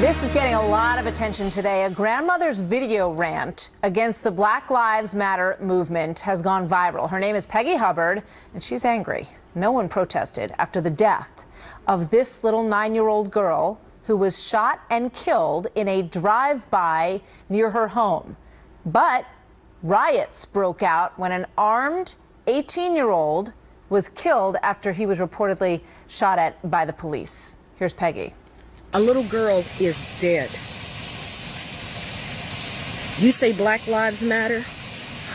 This is getting a lot of attention today. A grandmother's video rant against the Black Lives Matter movement has gone viral. Her name is Peggy Hubbard, and she's angry. No one protested after the death of this little 9-year-old girl who was shot and killed in a drive-by near her home. But riots broke out when an armed 18-year-old was killed after he was reportedly shot at by the police. Here's Peggy. A little girl is dead. You say Black Lives Matter?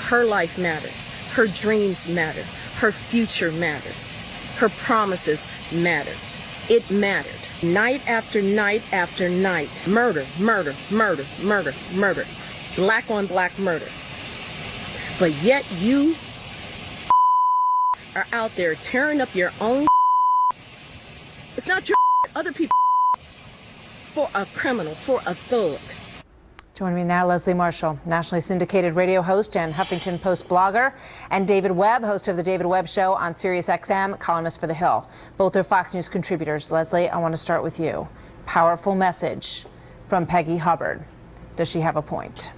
Her life mattered. Her dreams mattered. Her future mattered. Her promises mattered. It mattered. Night after night after night. Murder, murder, murder, murder, murder. Black on black murder. But yet you are out there tearing up your own. It's not your other people. For a criminal, for a thug. Joining me now, Leslie Marshall, nationally syndicated radio host and Huffington Post blogger, and David Webb, host of The David Webb Show on SiriusXM, columnist for The Hill. Both are Fox News contributors. Leslie, I want to start with you. Powerful message from Peggy Hubbard. Does she have a point?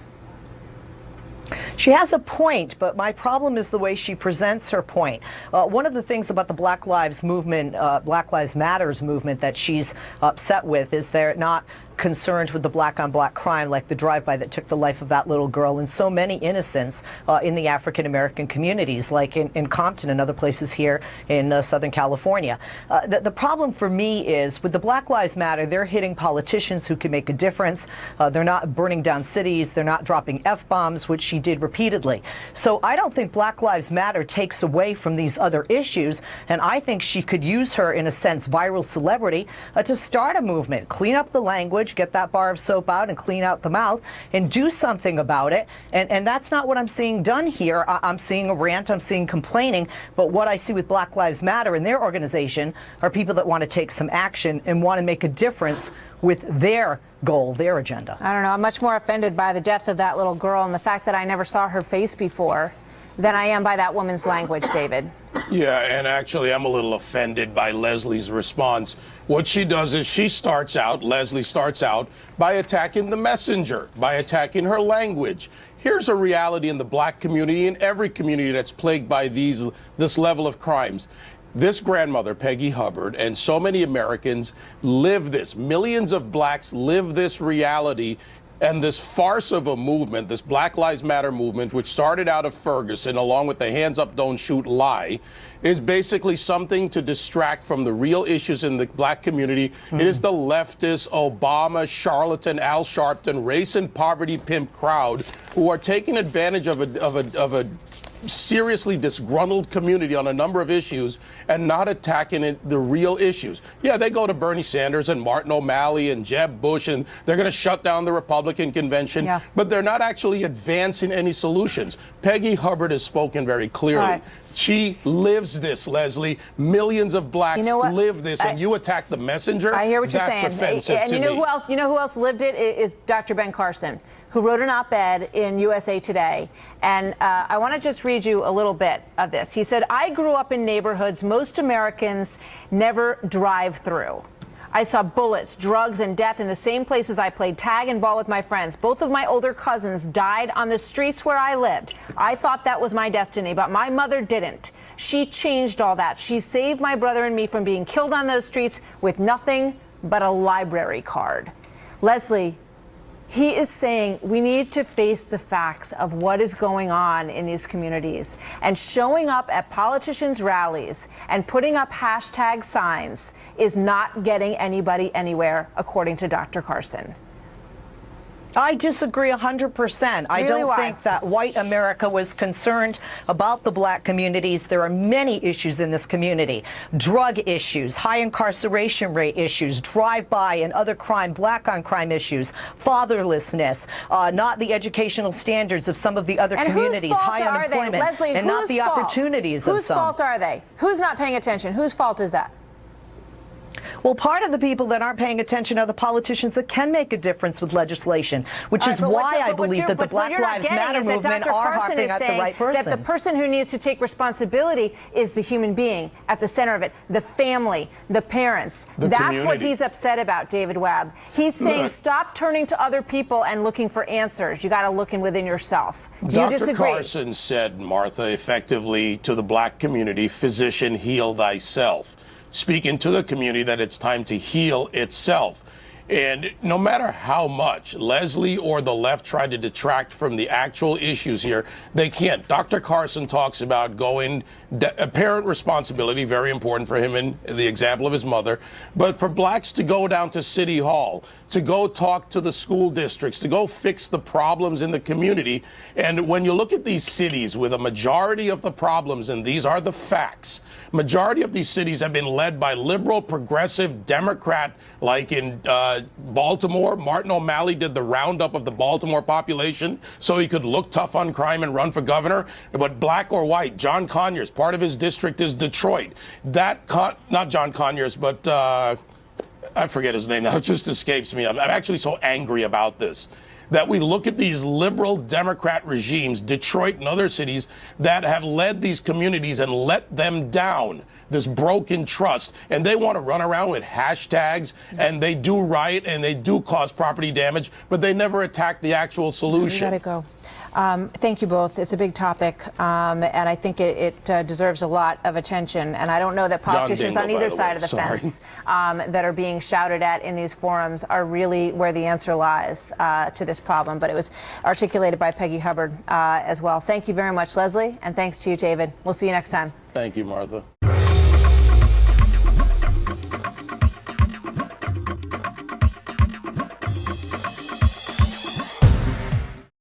She has a point, but my problem is the way she presents her point. One of the things about the Black Lives movement, Black Lives Matters movement that she's upset with is they're not concerned with the black-on-black crime like the drive-by that took the life of that little girl and so many innocents in the African-American communities, like in Compton and other places here in Southern California. The problem for me is with the Black Lives Matter, they're hitting politicians who can make a difference. They're not burning down cities. They're not dropping F-bombs, which she did repeatedly. So I don't think Black Lives Matter takes away from these other issues, and I think she could use her, in a sense, viral celebrity to start a movement, clean up the language, get that bar of soap out and clean out the mouth and do something about it. And that's not what I'm seeing done here. I'm seeing a rant, I'm seeing complaining, but what I see with Black Lives Matter and their organization are people that want to take some action and want to make a difference with their goal, their agenda. I don't know. I'm much more offended by the death of that little girl and the fact that I never saw her face before than I am by that woman's language, David. Yeah, and actually I'm a little offended by Leslie's response. What she does is Leslie starts out by attacking the messenger, by attacking her language. Here's a reality in the black community, in every community that's plagued by this level of crimes. This grandmother, Peggy Hubbard, and so many Americans live this. Millions of blacks live this reality. And this farce of a movement, this Black Lives Matter movement, which started out of Ferguson, along with the hands up, don't shoot lie, is basically something to distract from the real issues in the black community. It is the leftist, Obama, charlatan, Al Sharpton, race and poverty pimp crowd who are taking advantage of a seriously disgruntled community on a number of issues and not attacking the real issues. Yeah, they go to Bernie Sanders and Martin O'Malley and Jeb Bush and they're going to shut down the Republican convention, but they're not actually advancing any solutions. Peggy Hubbard has spoken very clearly. Right. She lives this, Leslie. Millions of blacks live this, and you attack the messenger. I hear what you're that's saying. Offensive and to you know me. who else? You know who else lived it is Dr. Ben Carson, who wrote an op-ed in USA Today. And I want to just read you a little bit of this. He said, "I grew up in neighborhoods most Americans never drive through. I saw bullets, drugs, and death in the same places I played tag and ball with my friends. Both of my older cousins died on the streets where I lived. I thought that was my destiny, but my mother didn't. She changed all that. She saved my brother and me from being killed on those streets with nothing but a library card." Leslie, he is saying we need to face the facts of what is going on in these communities, and showing up at politicians' rallies and putting up hashtag signs is not getting anybody anywhere, according to Dr. Carson. I disagree 100%. I don't think that white America was concerned about the black communities. There are many issues in this community. Drug issues, high incarceration rate issues, drive-by and other crime, black-on-crime issues, fatherlessness, not the educational standards of some of the other communities, high unemployment, Leslie, and not the opportunities of some. Whose fault are they? Who's not paying attention? Whose fault is that? Well, part of the people that aren't paying attention are the politicians that can make a difference with legislation, which is why I believe that the Black Lives Matter movement are harping at the right person. That the person who needs to take responsibility is the human being at the center of it, the family, the parents. That's what he's upset about, David Webb. He's saying stop turning to other people and looking for answers. You got to look within yourself. Do you disagree? Dr. Carson said, Martha, effectively to the black community, physician, heal thyself. Speaking to the community that it's time to heal itself. And no matter how much Leslie or the left try to detract from the actual issues here, they can't. Dr. Carson talks about parent responsibility, very important for him in the example of his mother, but for blacks to go down to City Hall, to go talk to the school districts, to go fix the problems in the community. And when you look at these cities with a majority of the problems, and these are the facts, majority of these cities have been led by liberal, progressive, Democrat, like in Baltimore. Martin O'Malley did the roundup of the Baltimore population so he could look tough on crime and run for governor. But black or white, John Conyers, part of his district is Detroit. Not John Conyers, but I forget his name now, it just escapes me. I'm actually so angry about this, that we look at these liberal Democrat regimes, Detroit and other cities, that have led these communities and let them down, this broken trust. And they want to run around with hashtags, and they do riot, and they do cause property damage, but they never attack the actual solution. You gotta go. Thank you both. It's a big topic, and I think it deserves a lot of attention. And I don't know that politicians on either side of the fence that are being shouted at in these forums are really where the answer lies to this problem. But it was articulated by Peggy Hubbard as well. Thank you very much, Leslie, and thanks to you, David. We'll see you next time. Thank you, Martha.